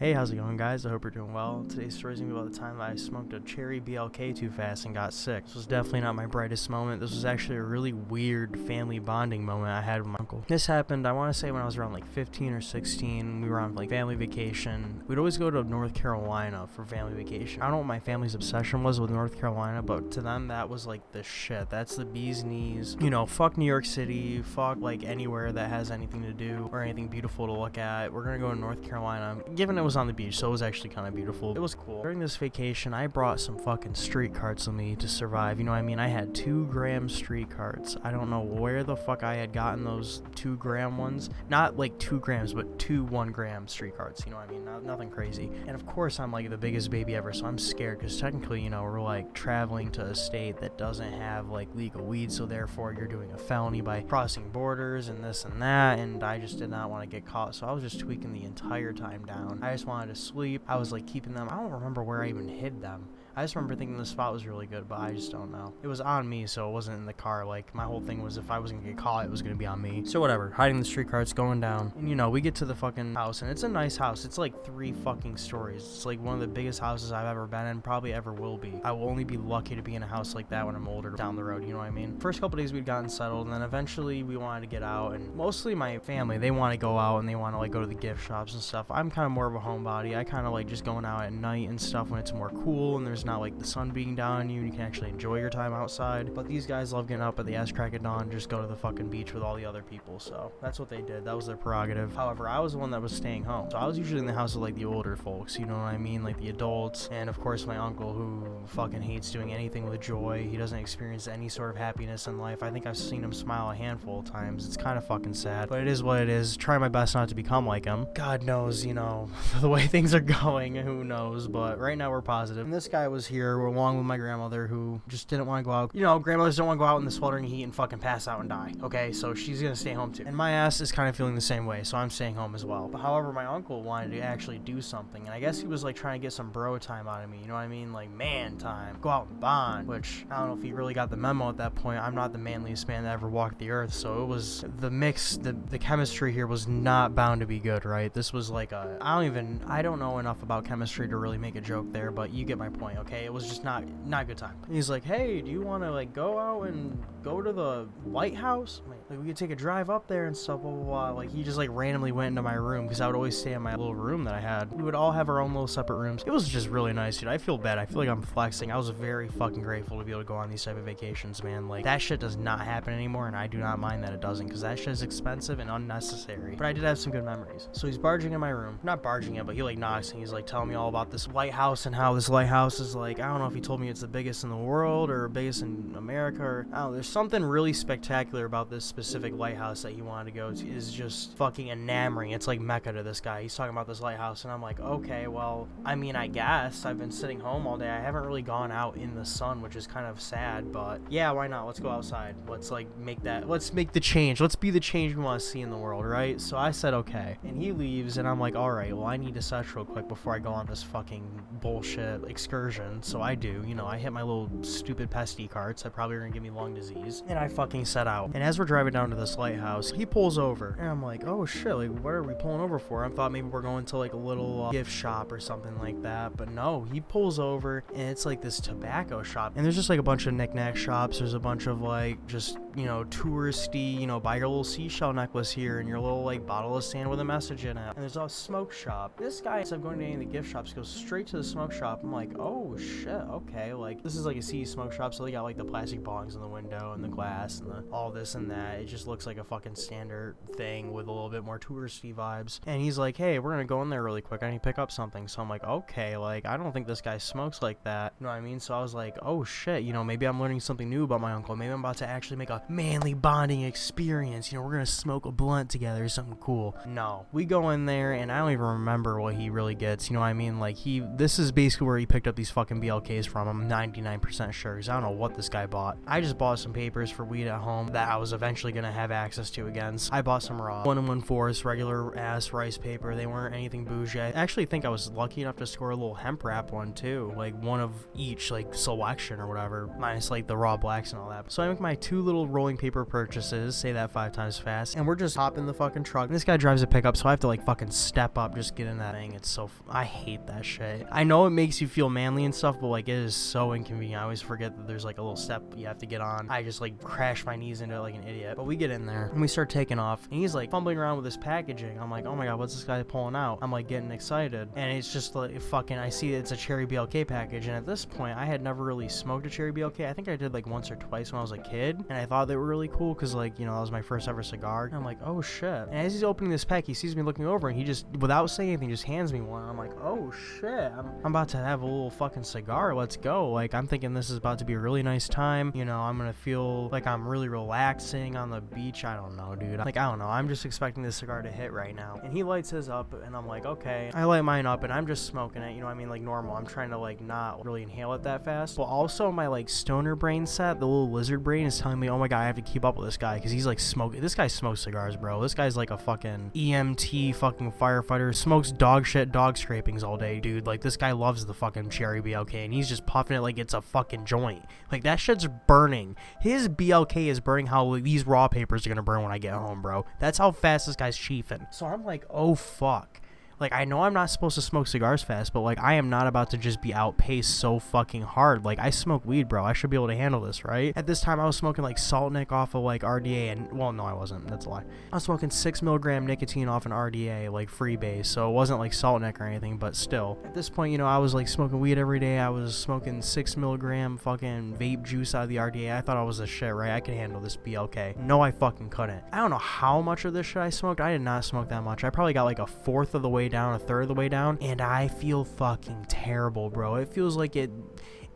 Hey, how's it going, guys? I hope you're doing well. Today's story is going to be about the time I smoked a cherry BLK too fast and got sick. This was definitely not my brightest moment. This was actually a really weird family bonding moment I had with my uncle. This happened, I want to say, when I was around like 15 or 16. We were on like family vacation. We'd always go to North Carolina for family vacation. I don't know what my family's obsession was with North Carolina, but to them that was like the shit. That's the bee's knees. You know, fuck New York City, fuck like anywhere that has anything to do or anything beautiful to look at. We're going to go to North Carolina. Given it was on the beach, so it was actually kind of beautiful. It was cool. During this vacation, I brought some fucking street carts with me to survive. You know what I mean? I had 2-gram street carts. I don't know where the fuck I had gotten those 2-gram ones. Not like 2 grams, but 2 1-gram street carts. You know what I mean? Nothing crazy. And of course, I'm like the biggest baby ever, so I'm scared because technically, you know, we're like traveling to a state that doesn't have like legal weed, so therefore you're doing a felony by crossing borders and this and that, and I just did not want to get caught, so I was just tweaking the entire time down. I just wanted to sleep. I was like keeping them. I don't remember where I even hid them. I just remember thinking the spot was really good, but I just don't know. It was on me, so it wasn't in the car. Like, my whole thing was if I was gonna get caught, it was gonna be on me. So whatever, hiding the street carts, going down. And you know, we get to the fucking house, and it's a nice house. It's like 3 fucking stories. It's like one of the biggest houses I've ever been in, probably ever will be. I will only be lucky to be in a house like that when I'm older down the road, you know what I mean? First couple days we'd gotten settled, and then eventually we wanted to get out, and mostly my family, they want to go out and they want to like go to the gift shops and stuff. I'm kind of more of a homebody. I kind of like just going out at night and stuff when it's more cool and there's not like the sun being down on you and you can actually enjoy your time outside. But these guys love getting up at the ass crack of dawn, just go to the fucking beach with all the other people. So that's what they did. That was their prerogative. However, I was the one that was staying home. So I was usually in the house with like the older folks, you know what I mean? Like the adults. And of course my uncle, who fucking hates doing anything with joy. He doesn't experience any sort of happiness in life. I think I've seen him smile a handful of times. It's kind of fucking sad, but it is what it is. Try my best not to become like him. God knows, you know, the way things are going, who knows? But right now we're positive. And this guy was here along with my grandmother, who just didn't want to go out. You know, grandmothers don't want to go out in the sweltering heat and fucking pass out and die. Okay, so she's gonna stay home too. And my ass is kind of feeling the same way, so I'm staying home as well. But however, my uncle wanted to actually do something, and I guess he was like trying to get some bro time out of me. You know what I mean? Like man time. Go out and bond. Which I don't know if he really got the memo at that point. I'm not the manliest man that ever walked the earth, so it was the mix. The chemistry here was not bound to be good, right? This was like a I don't know enough about chemistry to really make a joke there, but you get my point, okay? It was just not a good time. And he's like, hey, do you want to like go out and go to the White House? Like we could take a drive up there and stuff, blah, blah, blah. Like he just like randomly went into my room because I would always stay in my little room that I had. We would all have our own little separate rooms. It was just really nice, dude. I feel bad. I feel like I'm flexing. I was very fucking grateful to be able to go on these type of vacations, man. Like that shit does not happen anymore, and I do not mind that it doesn't because that shit is expensive and unnecessary. But I did have some good memories. So he's barging in my room. Not barging in, but he like knocks and he's like telling me all about this lighthouse and how this lighthouse is like, I don't know if he told me it's the biggest in the world or biggest in America or I don't know. There's something really spectacular about this specific lighthouse that he wanted to go to. Is just fucking enamoring. It's like Mecca to this guy. He's talking about this lighthouse and I'm like, okay, well, I mean, I guess I've been sitting home all day. I haven't really gone out in the sun, which is kind of sad, but yeah, why not? Let's go outside. Let's make the change. Let's be the change we want to see in the world, right? So I said okay. And he leaves and I'm like, all right, well, I need to search real quick before I go on this fucking bullshit excursion. So I do, you know, I hit my little stupid pesty carts that probably are gonna give me lung disease, and I fucking set out. And as we're driving down to this lighthouse, he pulls over and I'm like, oh shit, like what are we pulling over for? I thought maybe we're going to like a little gift shop or something like that, but no, he pulls over and it's like this tobacco shop, and there's just like a bunch of knick-knack shops. There's a bunch of like just, you know, touristy, you know, buy your little seashell necklace here and your little like bottle of sand with a message in it. And there's a smoke shop. This guy, instead of going to any of the gift shops, goes straight to the smoke shop. I'm like, oh shit, okay, like this is like a CE smoke shop, so they got like the plastic bongs in the window and the glass and all this and that. It just looks like a fucking standard thing with a little bit more touristy vibes. And he's like, hey, we're gonna go in there really quick, I need to pick up something. So I'm like, okay, like I don't think this guy smokes like that, you know what I mean? So I was like, oh shit, you know, maybe I'm learning something new about my uncle. Maybe I'm about to actually make a manly bonding experience, you know, we're gonna smoke a blunt together or something cool. No, we go in there and I don't even remember what he really gets, you know what I mean? Like this is basically where he picked up these fucking BLKs from. I'm 99% sure, because I don't know what this guy bought. I just bought some papers for weed at home that I was eventually going to have access to again. So I bought some raw 1 1/4 regular ass rice paper. They weren't anything bougie. I actually think I was lucky enough to score a little hemp wrap one too, like one of each, like selection or whatever, minus like the raw blacks and all that. So I make my 2 little rolling paper purchases, say that 5 times fast, and we're just hopping the fucking truck. And this guy drives a pickup, so I have to like fucking step up, just get in that thing. It's so I hate that shit. I know it makes you feel manly and stuff, but like it is so inconvenient. I always forget that there's like a little step you have to get on. I just like crash my knees into it like an idiot. But we get in there and we start taking off, and he's like fumbling around with his packaging. I'm like, oh my god, what's this guy pulling out? I'm like getting excited, and it's just like fucking, I see it's a cherry BLK package, and at this point I had never really smoked a cherry BLK. I think I did like once or twice when I was a kid, and I thought they were really cool because, like, you know, that was my first ever cigar. And I'm like, oh shit. And as he's opening this pack, he sees me looking over, and he just, without saying anything, just hands me one. I'm like, oh shit, I'm about to have a little fucking cigar. Let's go. Like, I'm thinking this is about to be a really nice time. You know, I'm gonna feel like I'm really relaxing on the beach. I don't know, dude. Like, I don't know. I'm just expecting this cigar to hit right now. And he lights his up, and I'm like, okay. I light mine up, and I'm just smoking it. You know what I mean? Like normal. I'm trying to like not really inhale it that fast. But also my like stoner brain set, the little lizard brain, is telling me, oh my god, I have to keep up with this guy because he's like smoking. This guy smokes cigars, bro. This guy's like a fucking EMT fucking firefighter. Smokes dog shit, dog scrapings all day, dude. Like this guy loves the fucking cherry BLK, and he's just puffing it like it's a fucking joint. Like that shit's burning. His BLK is burning how these raw papers are gonna burn when I get home, bro. That's how fast this guy's chiefing. So I'm like, oh fuck. Like, I know I'm not supposed to smoke cigars fast, but, like, I am not about to just be outpaced so fucking hard. Like, I smoke weed, bro. I should be able to handle this, right? At this time, I was smoking, like, Saltnik off of, like, RDA, and, well, no, I wasn't. That's a lie. I was smoking 6 milligram nicotine off an RDA, like, freebase, so it wasn't, like, Saltnik or anything, but still. At this point, you know, I was, like, smoking weed every day. I was smoking 6 milligram fucking vape juice out of the RDA. I thought I was the shit, right? I could handle this BLK. No, I fucking couldn't. I don't know how much of this shit I smoked. I did not smoke that much. I probably got, like, a fourth of the way down, a third of the way down, and I feel fucking terrible, bro. It feels like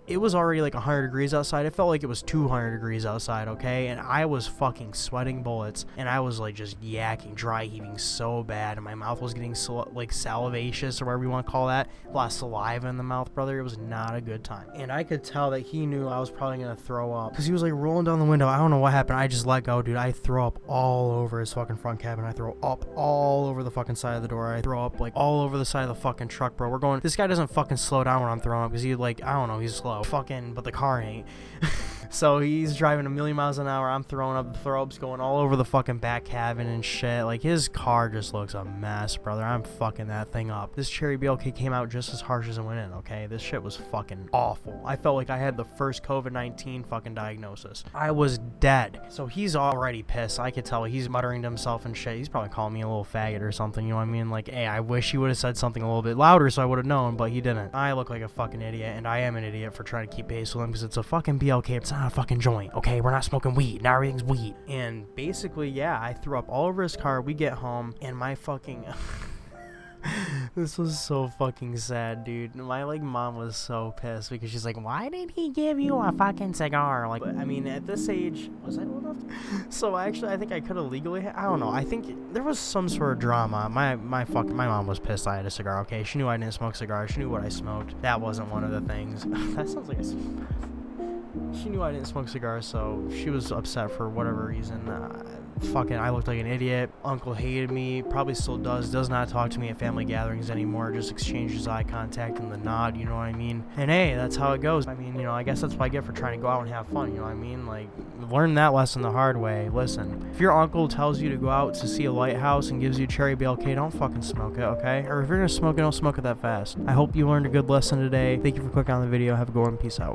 it was already like 100 degrees outside. It felt like it was 200 degrees outside, okay? And I was fucking sweating bullets, and I was like just yakking, dry heaving so bad, and my mouth was getting like salivacious, or whatever you want to call that. A lot of saliva in the mouth, brother. It was not a good time. And I could tell that he knew I was probably gonna throw up, because he was like rolling down the window. I don't know what happened. I just let go, dude. I throw up all over his fucking front cabin. I throw up all over the fucking side of the door. I throw up like all over the side of the fucking truck, bro. We're going, this guy doesn't fucking slow down when I'm throwing up, because he like, I don't know, he's slow. Fucking, but the car ain't. So he's driving 1,000,000 miles an hour. I'm throwing up, the throw-ups going all over the fucking back cabin and shit. Like, his car just looks a mess, brother. I'm fucking that thing up. This cherry BLK came out just as harsh as it went in, okay? This shit was fucking awful. I felt like I had the first COVID-19 fucking diagnosis. I was dead. So he's already pissed. I could tell he's muttering to himself and shit. He's probably calling me a little faggot or something, you know what I mean? Like, hey, I wish he would have said something a little bit louder so I would have known, but he didn't. I look like a fucking idiot, and I am an idiot for trying to keep pace with him, because it's a fucking BLK. It's not a fucking joint, okay? We're not smoking weed. Now everything's weed. And basically, yeah, I threw up all over his car. We get home, and my fucking... This was so fucking sad, dude. My, like, mom was so pissed, because she's like, why did he give you a fucking cigar? Like, I mean, at this age, was I old enough to... So, actually, I think I could have legally... I don't know. I think there was some sort of drama. My mom was pissed I had a cigar, okay? She knew I didn't smoke cigars. She knew what I smoked. That wasn't one of the things. That sounds like she knew I didn't smoke cigars, so she was upset for whatever reason. Fucking, I looked like an idiot. Uncle hated me, probably still does not talk to me at family gatherings anymore, just exchanges eye contact and the nod, you know what I mean? And hey, that's how it goes. I mean, you know, I guess that's what I get for trying to go out and have fun, you know what I mean? Like, learn that lesson the hard way. Listen, if your uncle tells you to go out to see a lighthouse and gives you cherry BLK, don't fucking smoke it, okay? Or if you're gonna smoke it, don't smoke it that fast. I hope you learned a good lesson today. Thank you for clicking on the video. Have a good one. Peace out.